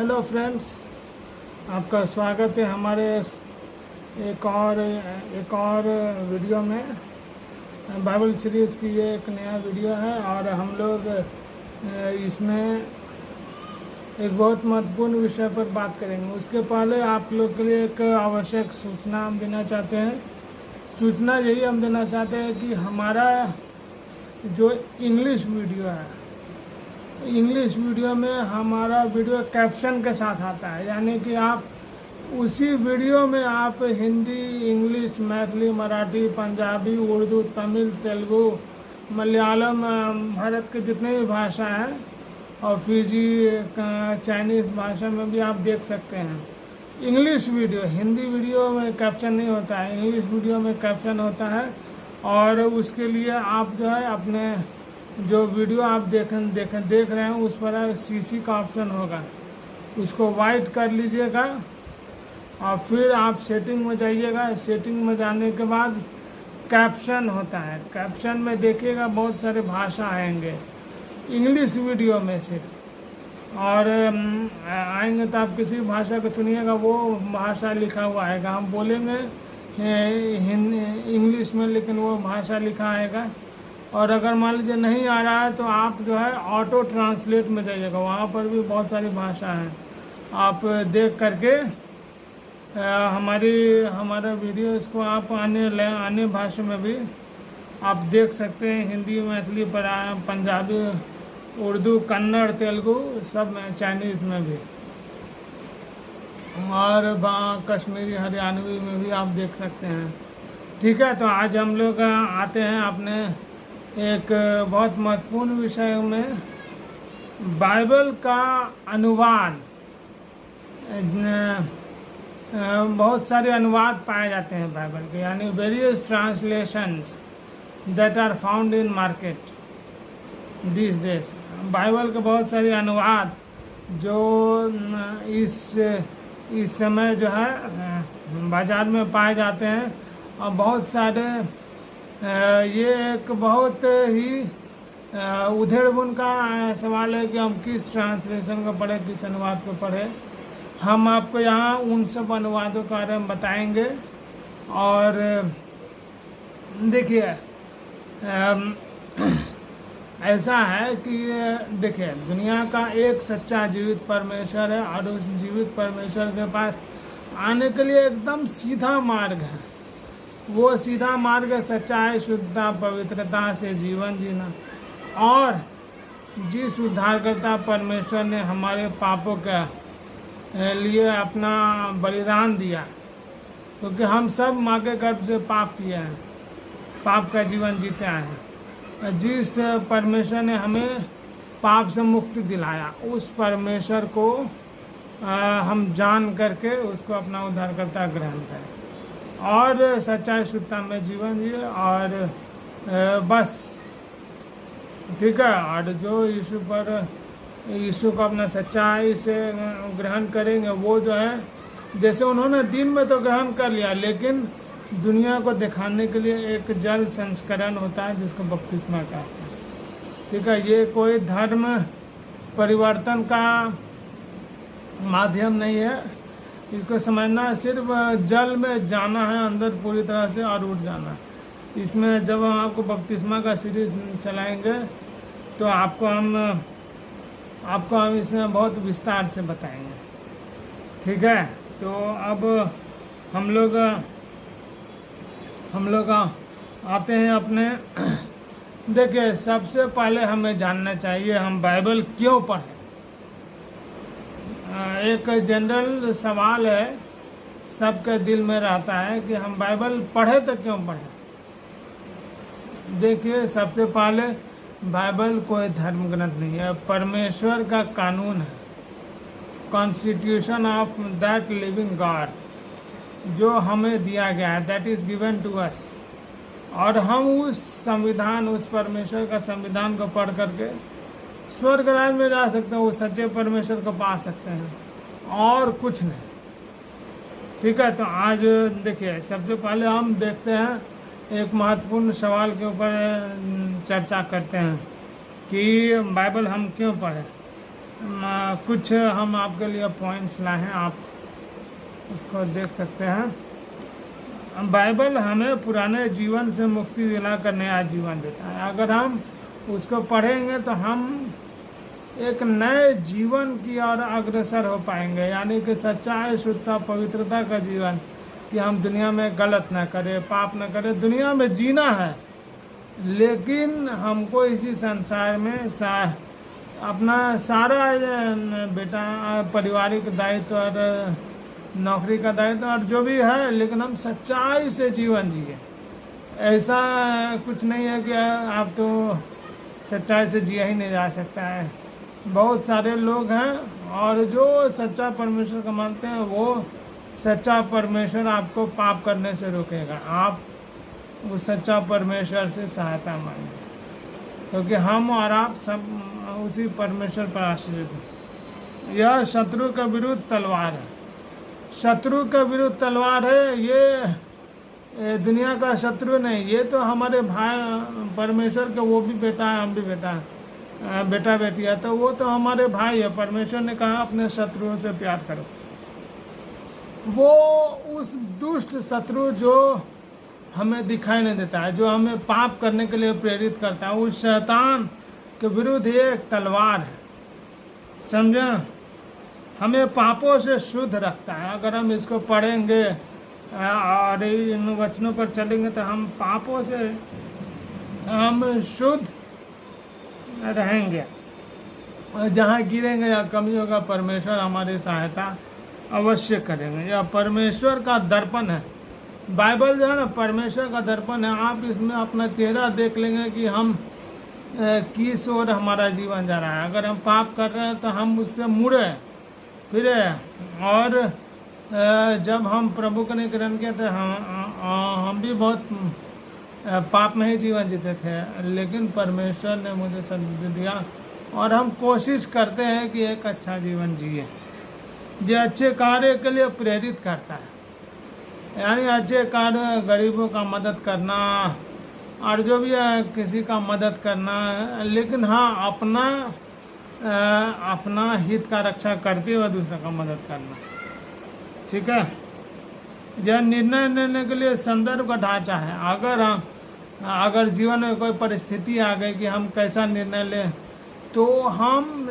Hello friends, आपका स्वागत है हमारे एक और वीडियो में। बाइबल सीरीज़ की ये एक नया वीडियो है और हम लोग इसमें एक बहुत महत्वपूर्ण विषय पर बात करेंगे। उसके पहले आप लोग के लिए एक आवश्यक सूचना हम देना चाहते हैं। सूचना यही हम देना चाहते हैं कि हमारा जो इंग्लिश वीडियो है, इंग्लिश वीडियो में हमारा वीडियो कैप्शन के साथ आता है, यानी कि आप उसी वीडियो में आप हिंदी, इंग्लिश, मैथिली, मराठी, पंजाबी, उर्दू, तमिल, तेलुगु, मलयालम, भारत के जितने भी भाषा हैं और फिजी, चाइनीज़ भाषा में भी आप देख सकते हैं। इंग्लिश वीडियो, हिंदी वीडियो में कैप्शन नहीं होता है, इंग्लिश वीडियो में कैप्शन होता है। और उसके लिए आप जो है अपने जो वीडियो आप देख रहे हैं उस पर सीसी का ऑप्शन होगा, उसको वाइट कर लीजिएगा और फिर आप सेटिंग में जाइएगा। सेटिंग में जाने के बाद कैप्शन होता है, कैप्शन में देखिएगा बहुत सारे भाषा आएंगे इंग्लिश वीडियो में सिर्फ, और आएंगे तो आप किसी भाषा को चुनिएगा, वो भाषा लिखा हुआ आएगा। हम बोलेंगे इंग्लिश में, लेकिन वो भाषा लिखा आएगा। और अगर मान लीजिए नहीं आ रहा है तो आप जो है ऑटो ट्रांसलेट में जाइएगा, वहाँ पर भी बहुत सारी भाषा हैं। आप देख करके हमारा वीडियो इसको आप आने भाषा में भी आप देख सकते हैं, हिंदी, मैथिली, पंजाबी, उर्दू, कन्नड़, तेलुगु, सब में, चाइनीज़ में भी, और कश्मीरी, हरियाणवी में भी आप देख सकते हैं। ठीक है, तो आज हम लोग आते हैं अपने एक बहुत महत्वपूर्ण विषय में, बाइबल का अनुवाद। बहुत सारे अनुवाद पाए जाते हैं बाइबल के, यानी various translations that are found in market this days. Bible के बहुत सारे अनुवाद जो इस समय जो है बाजार में पाए जाते हैं, और बहुत सारे ये एक बहुत ही उधेड़-बुन का सवाल है कि हम किस ट्रांसलेशन को पढ़े, किस अनुवाद को पढ़े। हम आपको यहाँ उन सब अनुवादों के बारे में बताएंगे। और देखिए, ऐसा है कि देखिए, दुनिया का एक सच्चा जीवित परमेश्वर है, और उस जीवित परमेश्वर के पास आने के लिए एकदम सीधा मार्ग है। वो सीधा मार्ग है सच्चाई, शुद्धता, पवित्रता से जीवन जीना। और जिस उद्धारकर्ता परमेश्वर ने हमारे पापों के लिए अपना बलिदान दिया, क्योंकि हम सब माँ के गर्भ से पाप किए हैं, पाप का जीवन जीते हैं। जिस परमेश्वर ने हमें पाप से मुक्ति दिलाया, उस परमेश्वर को हम जान करके उसको अपना उद्धारकर्ता ग्रहण करें और सच्चाई, शुद्धता में जीवन जिए, और बस, ठीक है। और जो यीशु को अपना सच्चाई से ग्रहण करेंगे, वो जो है, जैसे उन्होंने दिन में तो ग्रहण कर लिया, लेकिन दुनिया को दिखाने के लिए एक जल संस्करण होता है जिसको बपतिस्मा कहते हैं। ठीक है, ये कोई धर्म परिवर्तन का माध्यम नहीं है। इसको समझना सिर्फ जल में जाना है अंदर पूरी तरह से और उठ जाना। इसमें जब हम आपको बपतिस्मा का सीरीज चलाएंगे तो आपको हम इसमें बहुत विस्तार से बताएंगे। ठीक है, तो अब हम लोग आते हैं अपने। देखिए, सबसे पहले हमें जानना चाहिए हम बाइबल क्यों पढ़ें। एक जनरल सवाल है, सबके दिल में रहता है कि हम बाइबल पढ़े तो क्यों पढ़े। देखिए, सबसे पहले बाइबल कोई धर्म ग्रंथ नहीं है, परमेश्वर का कानून है, constitution of that living God जो हमें दिया गया है, that is given to us. और हम उस संविधान, उस परमेश्वर का संविधान को पढ़ करके स्वर्ग राज्य में जा सकते हैं, उस सच्चे परमेश्वर को पा सकते हैं, और कुछ नहीं। ठीक है, तो आज देखिए, सबसे पहले हम देखते हैं, एक महत्वपूर्ण सवाल के ऊपर चर्चा करते हैं कि बाइबल हम क्यों पढ़ें। कुछ हम आपके लिए पॉइंट्स लाए हैं, आप उसको देख सकते हैं। बाइबल हमें पुराने जीवन से मुक्ति दिलाकर नया जीवन देता है। अगर हम उसको पढ़ेंगे तो हम एक नए जीवन की ओर अग्रसर हो पाएंगे, यानी कि सच्चाई, शुद्धता, पवित्रता का जीवन, कि हम दुनिया में गलत ना करें, पाप ना करें। दुनिया में जीना है, लेकिन हमको इसी संसार में अपना सारा बेटा पारिवारिक दायित्व और नौकरी का दायित्व और जो भी है, लेकिन हम सच्चाई से जीवन जिए। ऐसा कुछ नहीं है कि आप तो सच्चाई से जिया ही नहीं जा सकता है। बहुत सारे लोग हैं और जो सच्चा परमेश्वर को मानते हैं, वो सच्चा परमेश्वर आपको पाप करने से रोकेगा। आप उस सच्चा परमेश्वर से सहायता मांगे, क्योंकि हम और आप सब उसी परमेश्वर पर आश्रित हैं। यह शत्रु के विरुद्ध तलवार है। शत्रु के विरुद्ध तलवार है। ये दुनिया का शत्रु नहीं, ये तो हमारे भाई परमेश्वर के, वो भी बेटा है, हम भी बेटा बेटी है, तो वो तो हमारे भाई है। परमेश्वर ने कहा अपने शत्रुओं से प्यार करो। वो उस दुष्ट शत्रु जो हमें दिखाई नहीं देता है, जो हमें पाप करने के लिए प्रेरित करता है, उस शैतान के विरुद्ध ये एक तलवार है, समझा। हमें पापों से शुद्ध रखता है। अगर हम इसको पढ़ेंगे और इन वचनों पर चलेंगे तो हम पापों से हम शुद्ध रहेंगे। जहाँ गिरेंगे या कमी होगा, परमेश्वर हमारी सहायता अवश्य करेंगे। यह परमेश्वर का दर्पण है। बाइबल जो है ना, परमेश्वर का दर्पण है। आप इसमें अपना चेहरा देख लेंगे कि हम किस ओर हमारा जीवन जा रहा है। अगर हम पाप कर रहे हैं तो हम उससे मुड़े फिरे, और जब हम प्रभु को नहीं ग्रहण किया तो हम भी बहुत पाप में ही जीवन जीते थे, लेकिन परमेश्वर ने मुझे सद्बुद्धि दिया और हम कोशिश करते हैं कि एक अच्छा जीवन जिए, जो अच्छे कार्य के लिए प्रेरित करता है। यानी अच्छे कार्य, गरीबों का मदद करना और जो भी है किसी का मदद करना, लेकिन हाँ अपना हित का रक्षा करते हुए दूसरे का मदद करना, ठीक है। यह निर्णय लेने के लिए संदर्भ का ढांचा है। अगर जीवन में कोई परिस्थिति आ गई कि हम कैसा निर्णय लें, तो हम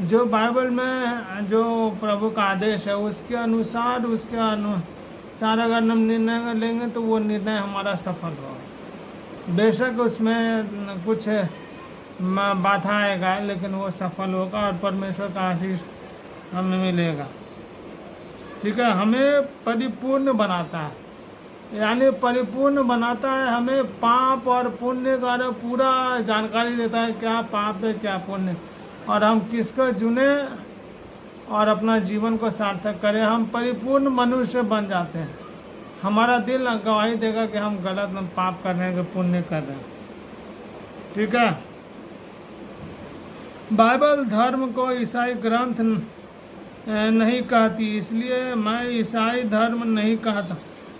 जो बाइबल में जो प्रभु का आदेश है उसके अनुसार अगर हम निर्णय लेंगे तो वो निर्णय हमारा सफल होगा। बेशक उसमें कुछ बाधा आएगा, लेकिन वो सफल होगा और परमेश्वर का आशीष हमें मिलेगा, ठीक है। हमें परिपूर्ण बनाता है, यानी परिपूर्ण बनाता है। हमें पाप और पुण्य का पूरा जानकारी देता है, क्या पाप है क्या पुण्य, और हम किसको चुने और अपना जीवन को सार्थक करें। हम परिपूर्ण मनुष्य बन जाते हैं। हमारा दिल गवाही देगा कि हम गलत पाप कर रहे हैं कि पुण्य कर रहे हैं, ठीक है। बाइबल धर्म को ईसाई ग्रंथ नहीं कहती, इसलिए मैं ईसाई धर्म नहीं कहता,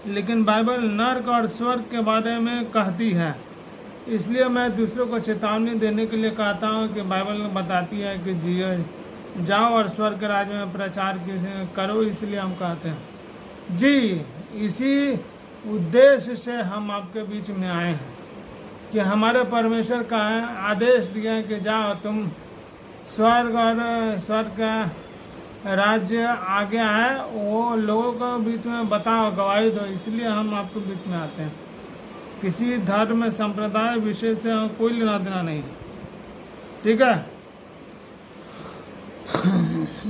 लेकिन बाइबल नर्क और स्वर्ग के बारे में कहती है। इसलिए मैं दूसरों को चेतावनी देने के लिए कहता हूँ कि बाइबल बताती है कि जाओ और स्वर्ग के राज्य में प्रचार करो। इसलिए हम कहते हैं जी, इसी उद्देश्य से हम आपके बीच में आए हैं कि हमारे परमेश्वर का आदेश दिया है कि जाओ तुम स्वर्ग का राज्य आ गया है, वो लोगों को बीच में बताओ, गवाही दो। इसलिए हम आपके बीच में आते हैं। किसी धर्म संप्रदाय विषय से कोई लेना देना नहीं, ठीक है।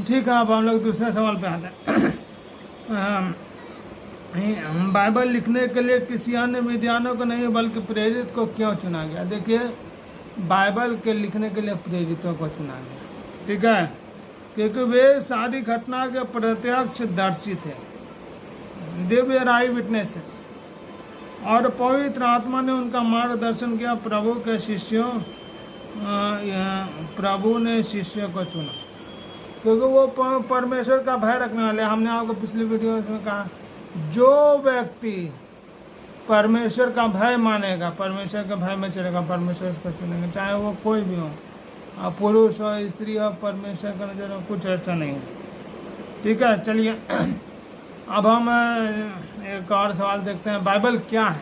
ठीक है, अब हम लोग दूसरे सवाल पे आते हैं। बाइबल लिखने के लिए किसी अन्य विद्वानों को नहीं बल्कि प्रेरित को क्यों चुना गया? देखिए, बाइबल के लिखने के लिए प्रेरितों को चुना गया, ठीक है, क्योंकि वे सारी घटना के प्रत्यक्ष दर्शी थे। दे वर आई विटनेसेस, और पवित्र आत्मा ने उनका मार्गदर्शन किया। प्रभु ने शिष्यों को चुना क्योंकि वो परमेश्वर का भय रखने वाले। हमने आपको पिछली वीडियो में कहा, जो व्यक्ति परमेश्वर का भय मानेगा, परमेश्वर के भय में चलेगा, परमेश्वर को चुनेंगे, चाहे वो कोई भी हो। पुरुष और स्त्री और परमेश्वर का नजर में कुछ ऐसा नहीं है। ठीक है, चलिए अब हम एक और सवाल देखते हैं, बाइबल क्या है?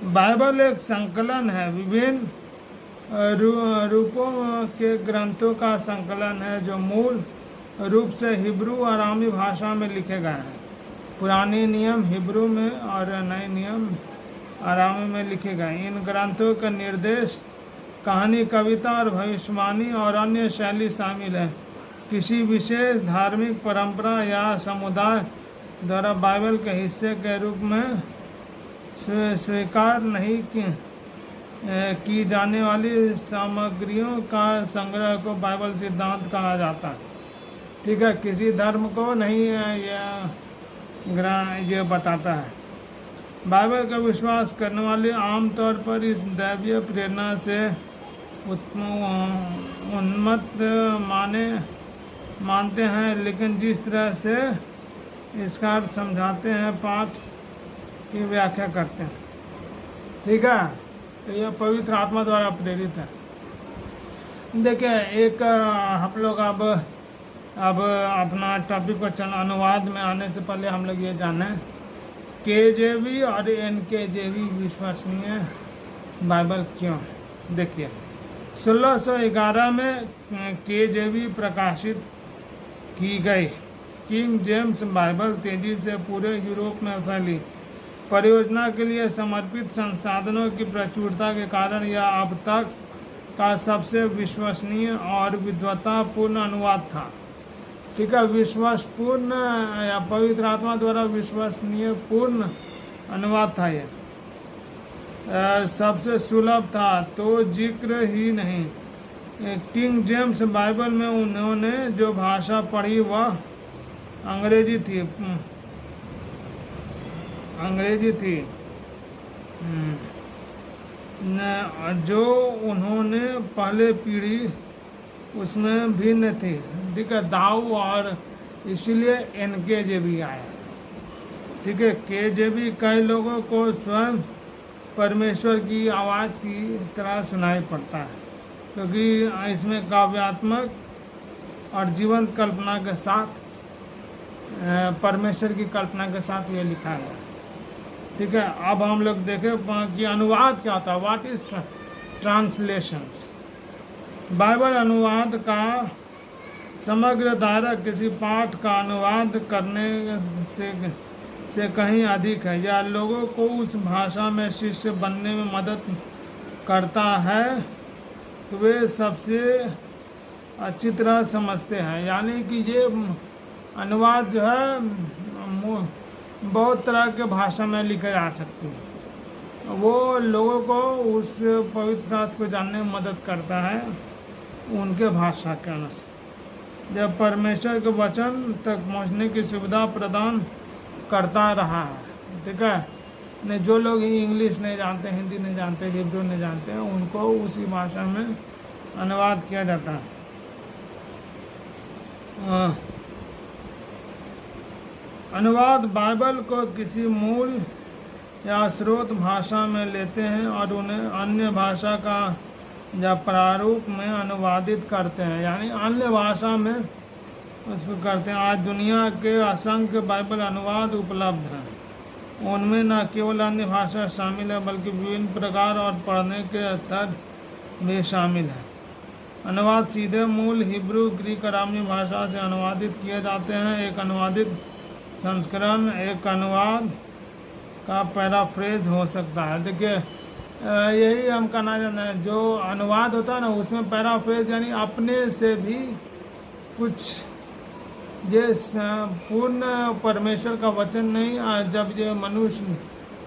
बाइबल एक संकलन है, विभिन्न रूपों के ग्रंथों का संकलन है जो मूल रूप से हिब्रू और अरामी भाषा में लिखे गए हैं। पुराने नियम हिब्रू में और नए नियम अरामी में लिखे गए। इन ग्रंथों का निर्देश, कहानी, कविता और भविष्यवाणी और अन्य शैली शामिल है। किसी विशेष धार्मिक परंपरा या समुदाय द्वारा बाइबल के हिस्से के रूप में स्वीकार नहीं की जाने वाली सामग्रियों का संग्रह को बाइबल सिद्धांत कहा जाता है। ठीक है, किसी धर्म को नहीं ये बताता है। बाइबल का विश्वास करने वाले आमतौर पर इस दैवीय प्रेरणा से उन्मत्त मानते हैं, लेकिन जिस तरह से इसका अर्थ समझाते हैं, पाठ की व्याख्या करते हैं। ठीक है, तो यह पवित्र आत्मा द्वारा प्रेरित है। देखिए, एक हम लोग अब अपना टॉपिक पर चल, अनुवाद में आने से पहले हम लोग ये जाने KJV और NKJV विश्वसनीय बाइबल क्यों है। देखिए, 1611 में KJV प्रकाशित की गई। किंग जेम्स बाइबल तेजी से पूरे यूरोप में फैली। परियोजना के लिए समर्पित संसाधनों की प्रचुरता के कारण यह अब तक का सबसे विश्वसनीय और विद्वतापूर्ण अनुवाद था। ठीक है, विश्वासपूर्ण या पवित्र आत्मा द्वारा विश्वसनीय पूर्ण अनुवाद था। यह सबसे सुलभ था तो जिक्र ही नहीं। किंग जेम्स बाइबल में उन्होंने जो भाषा पढ़ी वह अंग्रेजी थी। जो उन्होंने पहले पीढ़ी उसमें भिन्न थी। ठीक है, दाऊ और इसीलिए NKJV आया। ठीक है, KJV कई लोगों को स्वयं परमेश्वर की आवाज़ की तरह सुनाई पड़ता है, क्योंकि इसमें काव्यात्मक और जीवंत कल्पना के साथ परमेश्वर की कल्पना के साथ ये लिखा है। ठीक है, अब हम लोग देखें कि अनुवाद क्या होता है। What is translations? बाइबल अनुवाद का समग्र दायरा किसी पाठ का अनुवाद करने से कहीं अधिक है। यह लोगों को उस भाषा में शिष्य बनने में मदद करता है तो वे सबसे अच्छी तरह समझते हैं। यानी कि ये अनुवाद जो है बहुत तरह के भाषा में लिखे जा सकते हैं। वो लोगों को उस पवित्र बात को जानने में मदद करता है उनके भाषा के अनुसार। जब परमेश्वर के वचन तक पहुंचने की सुविधा प्रदान करता रहा है। ठीक है, नहीं जो लोग इंग्लिश नहीं जानते, हिंदी नहीं जानते, हिब्रू नहीं जानते, उनको उसी भाषा में अनुवाद किया जाता है। अनुवाद बाइबल को किसी मूल या स्रोत भाषा में लेते हैं और उन्हें अन्य भाषा का या प्रारूप में अनुवादित करते हैं, यानी अन्य भाषा में उसको करते हैं। आज दुनिया के असंख्य बाइबल अनुवाद उपलब्ध हैं। उनमें न केवल अन्य भाषा शामिल है बल्कि विभिन्न प्रकार और पढ़ने के स्तर भी शामिल है। अनुवाद सीधे मूल हिब्रू, ग्रीक, अरामी भाषा से अनुवादित किए जाते हैं। एक अनुवादित संस्करण एक अनुवाद का पैराफ्रेज हो सकता है। देखिए, यही हम कहना चाहते हैं, जो अनुवाद होता है ना उसमें पैराफ्रेज यानी अपने से भी कुछ, ये पूर्ण परमेश्वर का वचन नहीं, जब ये मनुष्य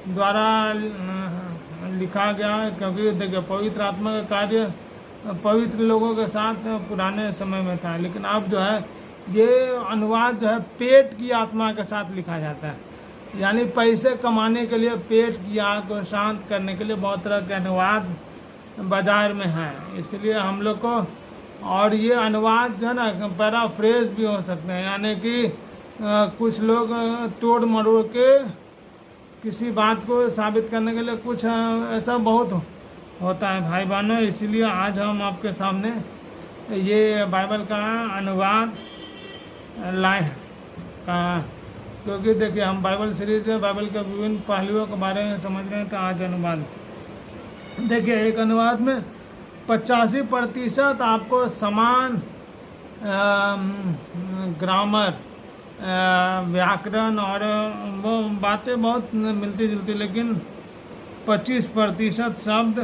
द्वारा लिखा गया, क्योंकि देखिए पवित्र आत्मा का कार्य पवित्र लोगों के साथ पुराने समय में था, लेकिन अब जो है ये अनुवाद जो है पेट की आत्मा के साथ लिखा जाता है। यानी पैसे कमाने के लिए, पेट की आग को शांत करने के लिए बहुत तरह के अनुवाद बाजार में हैं। इसलिए हम लोग को, और ये अनुवाद जो है ना पैराफ्रेज भी हो सकते हैं, यानी कि कुछ लोग तोड़ मरोड़ के किसी बात को साबित करने के लिए कुछ ऐसा बहुत होता है भाई बहनों। इसलिए आज हम आपके सामने ये बाइबल का अनुवाद लाए का, क्योंकि देखिए हम बाइबल सीरीज में बाइबल के विभिन्न पहलुओं के बारे में समझ रहे हैं। तो आज अनुवाद देखिए, एक अनुवाद में 85% आपको समान ग्रामर, व्याकरण और वो बातें बहुत मिलती जुलती, लेकिन 25% शब्द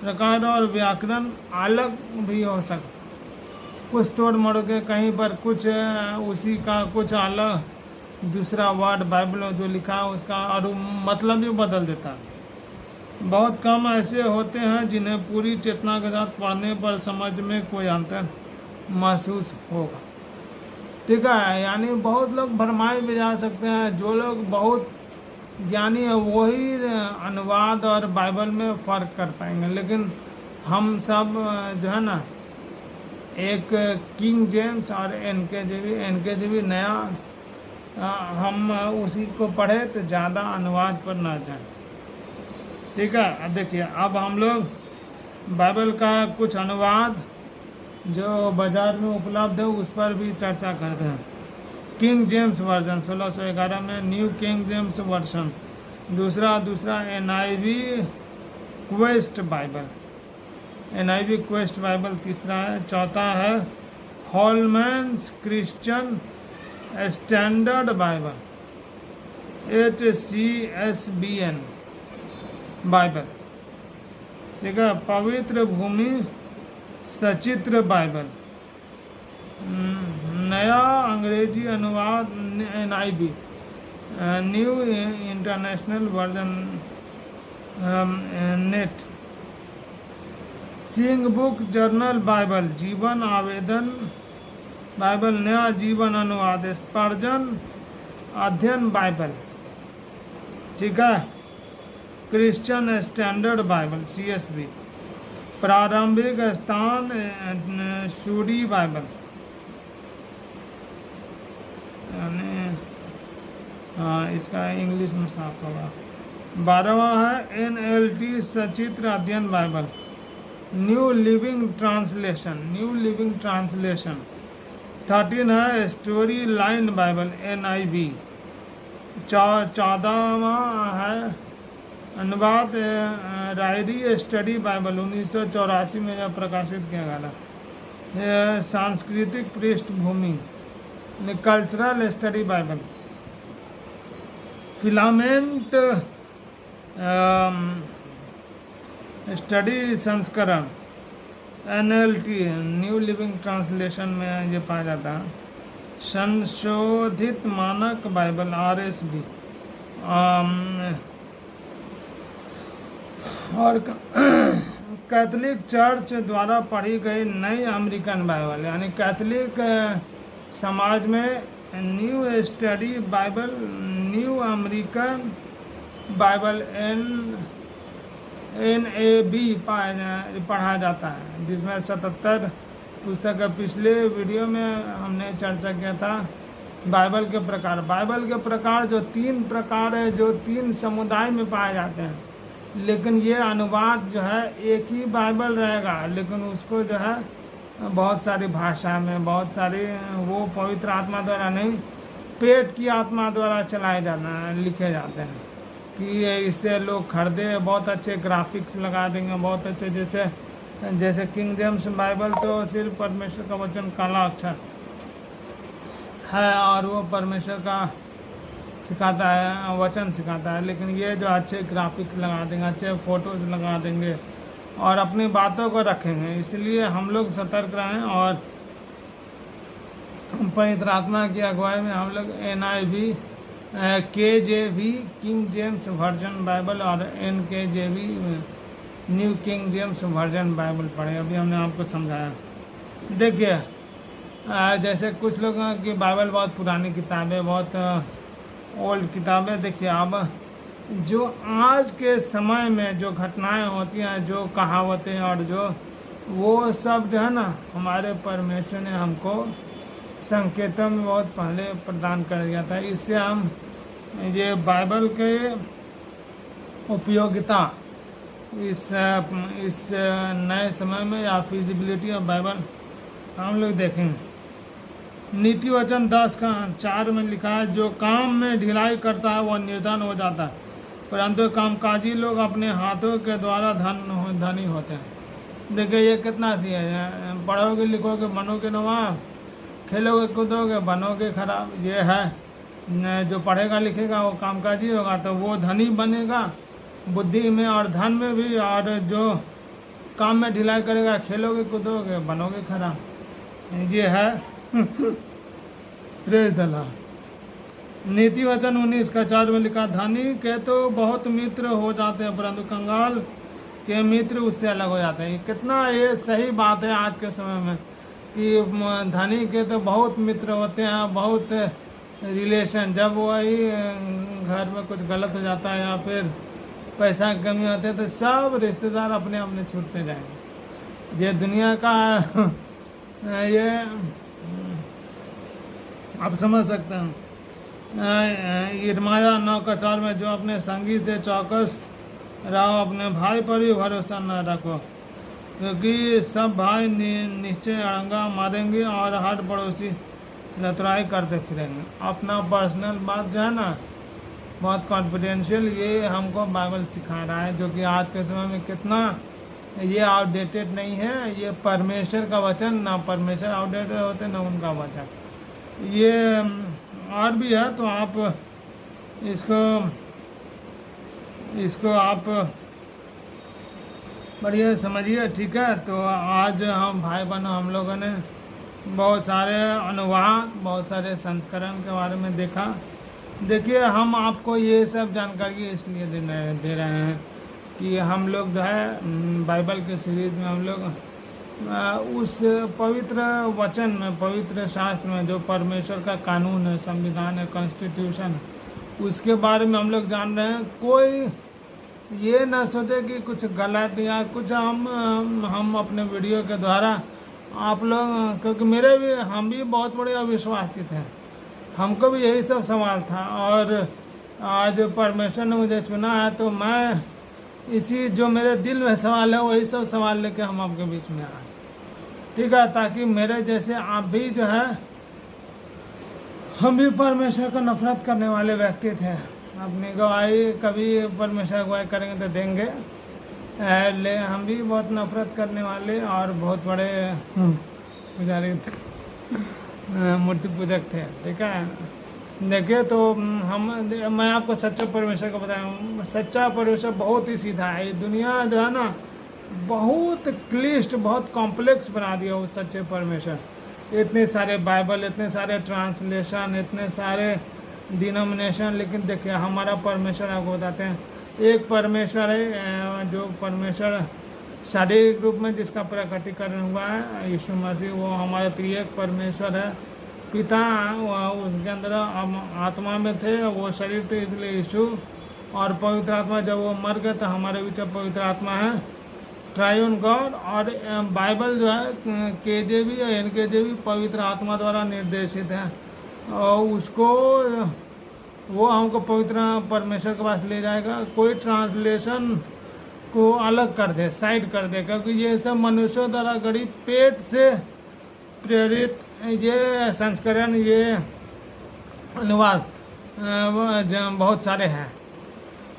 प्रकार और व्याकरण अलग भी हो सकता, कुछ तोड़ मोड़ के कहीं पर कुछ उसी का कुछ अलग दूसरा वर्ड बाइबल में जो लिखा है उसका और मतलब भी बदल देता है। बहुत कम ऐसे होते हैं जिन्हें पूरी चेतना के साथ पढ़ने पर समझ में कोई अंतर महसूस होगा। ठीक है, यानी बहुत लोग भरमाए भी जा सकते हैं। जो लोग बहुत ज्ञानी है वही अनुवाद और बाइबल में फ़र्क कर पाएंगे, लेकिन हम सब जो है ना, एक किंग जेम्स और एनकेजीवी नया, हम उसी को पढ़े तो ज़्यादा अनुवाद पर ना जाए। ठीक है, अब देखिए, अब हम लोग बाइबल का कुछ अनुवाद जो बाजार में उपलब्ध है उस पर भी चर्चा करते हैं। किंग जेम्स वर्जन 1611 में, न्यू किंग जेम्स वर्जन दूसरा NIV Quest Bible, NIV Quest Bible तीसरा है। चौथा है Holman's Christian Standard Bible, HCSBN Bible. ठीक है, पवित्र भूमि सचित्र बाइबल, नया अंग्रेजी अनुवाद NIV, New International Version NET, sing book journal Bible, जीवन आवेदन बाइबल, नया जीवन अनुवाद, स्पर्जन अध्ययन बाइबल। ठीक है, क्रिश्चियन स्टैंडर्ड बाइबल CSB, प्रारंभिक स्थान सूडी बाइबल, यानी इसका इंग्लिश में साफ होगा। 12वां है NLT सचित्र अध्ययन बाइबल, न्यू लिविंग ट्रांसलेशन। 13 है स्टोरी लाइन बाइबल NIV। 14वां है अनुवाद रायरी स्टडी बाइबल, 1984 में जब प्रकाशित किया गया। सांस्कृतिक पृष्ठभूमि cultural study Bible, filament study संस्करण NLT न्यू लिविंग ट्रांसलेशन में ये पाया जाता है। संशोधित मानक बाइबल RSB, और कैथोलिक चर्च द्वारा पढ़ी गई नई अमेरिकन बाइबल, यानी कैथोलिक समाज में new study Bible, new American Bible NAB पढ़ा जाता है, जिसमें 77 पुस्तक। पिछले वीडियो में हमने चर्चा किया था बाइबल के प्रकार। बाइबल के प्रकार जो 3 प्रकार है, जो 3 समुदाय में पाए जाते हैं, लेकिन ये अनुवाद जो है एक ही बाइबल रहेगा, लेकिन उसको जो है बहुत सारी भाषा में, बहुत सारी, वो पवित्र आत्मा द्वारा नहीं, पेट की आत्मा द्वारा चलाए जाना लिखे जाते हैं कि इससे लोग खरीदे। बहुत अच्छे ग्राफिक्स लगा देंगे, बहुत अच्छे, जैसे किंग जेम्स बाइबल तो सिर्फ परमेश्वर का वचन काला अक्षर है और वो परमेश्वर का सिखाता है, वचन सिखाता है, लेकिन ये जो अच्छे ग्राफिक्स लगा देंगे, अच्छे फोटोज लगा देंगे और अपनी बातों को रखेंगे। इसलिए हम लोग सतर्क रहें और पवित्र आत्मा की अगुवाई में हम लोग NIV KJV king James version Bible और NKJV new King James version Bible पढ़े। अभी हमने आपको समझाया। देखिए, जैसे कुछ लोग की बाइबल बहुत पुरानी किताबें, बहुत ओल्ड किताबें। देखिए, अब जो आज के समय में जो घटनाएं होती हैं, जो कहावतें और जो वो सब जो है ना, हमारे परमेश्वर ने हमको संकेतों में बहुत पहले प्रदान कर दिया था। इससे हम ये बाइबल के उपयोगिता इस नए समय में या फिजिबिलिटी ऑफ बाइबल हम लोग देखेंगे। नीति वचन 10 का 4 में लिखा है, जो काम में ढिलाई करता है वह निर्धन हो जाता है, परंतु कामकाजी लोग अपने हाथों के द्वारा धनी होते हैं। देखिए ये कितना सी है, पढ़ोगे लिखोगे बनोगे नवाब, खेलोगे कूदोगे बनोगे खराब। ये है जो पढ़ेगा लिखेगा वो कामकाजी होगा तो वो धनी बनेगा बुद्धि में और धन में भी, और जो काम में ढिलाई करेगा खेलोगे कूदोगे बनोगे खराब। ये है प्रेज द लॉर्ड। नीति वचन 19 का 4 में लिखा, धनी के तो बहुत मित्र हो जाते हैं परंतु कंगाल के मित्र उससे अलग हो जाते हैं। कितना ये सही बात है आज के समय में कि धनी के तो बहुत मित्र होते हैं, बहुत रिलेशन, जब वही घर में कुछ गलत हो जाता है या फिर पैसा की कमी होती है तो सब रिश्तेदार अपने अपने छूटते जाएंगे। ये दुनिया का ये आप समझ सकते हैं। यिर्मयाह 9 का 4 में, जो अपने संगी से चौकस रहो, अपने भाई पर भी भरोसा न रखो, क्योंकि सब भाई निश्चय अड़ंगा मारेंगे और हर पड़ोसी लतराई करते फिरेंगे। अपना पर्सनल बात जो है ना बहुत कॉन्फिडेंशियल, ये हमको बाइबल सिखा रहा है, जो कि आज के समय में कितना ये आउटडेटेड नहीं है। ये परमेश्वर का वचन, ना परमेश्वर आउटडेटेड होते ना उनका वचन। ये और भी है तो आप इसको आप बढ़िया समझिए, ठीक है। तो आज हम भाई बहनों हम लोगों ने बहुत सारे अनुवाद, बहुत सारे संस्करण के बारे में देखा। देखिए हम आपको ये सब जानकारी इसलिए दे रहे हैं कि हम लोग जो है बाइबल के सीरीज में हम लोग उस पवित्र वचन में, पवित्र शास्त्र में जो परमेश्वर का कानून है, संविधान है, कॉन्स्टिट्यूशन है, उसके बारे में हम लोग जान रहे हैं। कोई ये ना सोचे कि कुछ गलत या कुछ हम अपने वीडियो के द्वारा आप लोग, क्योंकि हम भी बहुत बड़े अविश्वासी थे, हमको भी यही सब सवाल था, और आज परमेश्वर ने मुझे चुना है तो मैं इसी जो मेरे दिल में सवाल है वही सब सवाल लेके हम आपके बीच में आए, ठीक है, ताकि मेरे जैसे आप भी जो है, हम भी परमेश्वर को नफरत करने वाले व्यक्ति थे। अपनी गवाही कभी परमेश्वर गवाही करेंगे तो देंगे, ले हम भी बहुत नफरत करने वाले और बहुत बड़े पुजारी थे, मूर्ति पूजक थे, ठीक है। देखिए तो मैं आपको सच्चा परमेश्वर को बताया, सच्चा परमेश्वर बहुत ही सीधा है। ये दुनिया जो है ना बहुत क्लिष्ट, बहुत कॉम्प्लेक्स बना दिया उस सच्चे परमेश्वर। इतने सारे बाइबल, इतने सारे ट्रांसलेशन, इतने सारे डिनोमिनेशन, लेकिन देखिए हमारा परमेश्वर आपको बताते हैं एक परमेश्वर है, जो परमेश्वर शारीरिक रूप में जिसका प्रकटीकरण हुआ है यीशु मसीह, वो हमारा त्रिएक परमेश्वर है। पिता उसके अंदर आत्मा में थे, वो शरीर थे, इसलिए यीशु, और पवित्र आत्मा जब वो मर गए तो हमारे बीच पवित्र आत्मा है, ट्राइयून गॉड। और बाइबल जो है केजेवी और एनकेजेवी पवित्र आत्मा द्वारा निर्देशित है, और उसको वो हमको पवित्र परमेश्वर के पास ले जाएगा। कोई ट्रांसलेशन को अलग कर दे, साइड कर दे, क्योंकि ये सब मनुष्यों द्वारा गढ़ी पेट से प्रेरित ये संस्करण, ये अनुवाद बहुत सारे हैं,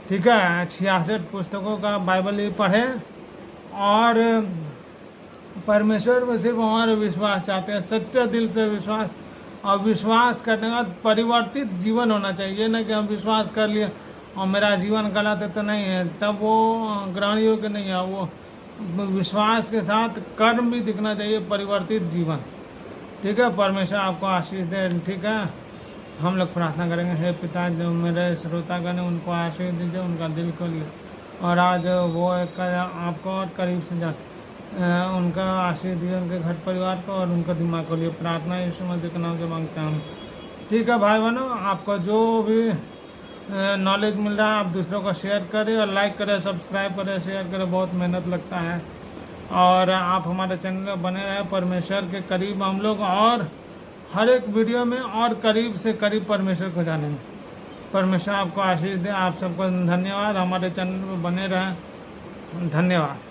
ठीक है। 66 पुस्तकों का बाइबल ही पढ़े, और परमेश्वर में सिर्फ हमारा विश्वास चाहते हैं, सच्चे दिल से विश्वास, और विश्वास करने का परिवर्तित जीवन होना चाहिए, ना कि हम विश्वास कर लिए और मेरा जीवन गलत है तो नहीं है, तब वो ग्रहण योग्य नहीं है। वो विश्वास के साथ कर्म भी दिखना चाहिए, परिवर्तित जीवन, ठीक है। परमेश्वर आपको आशीष दे, ठीक है। हम लोग प्रार्थना करेंगे, हे पिता जो मेरे श्रोतागण हैं उनको आशीष दीजिए, उनका दिल खोलिए, और आज वो एक आपको और करीब से जा उनका आशीष दिए, उनके घर परिवार को और उनका दिमाग को लिए। प्रार्थना यीशु मसीह के नाम से मांगते हैं हम, ठीक है। भाई बहनों, आपको जो भी नॉलेज मिल रहा है आप दूसरों को शेयर करें, और लाइक करें, सब्सक्राइब करें, शेयर करें, बहुत मेहनत लगता है। और आप हमारे चैनल में बने रहें, परमेश्वर के करीब हम लोग और हर एक वीडियो में और करीब से करीब परमेश्वर को जानेंगे। परमेश्वर आपको आशीष दे। आप सबको धन्यवाद, हमारे चैनल में बने रहें। धन्यवाद।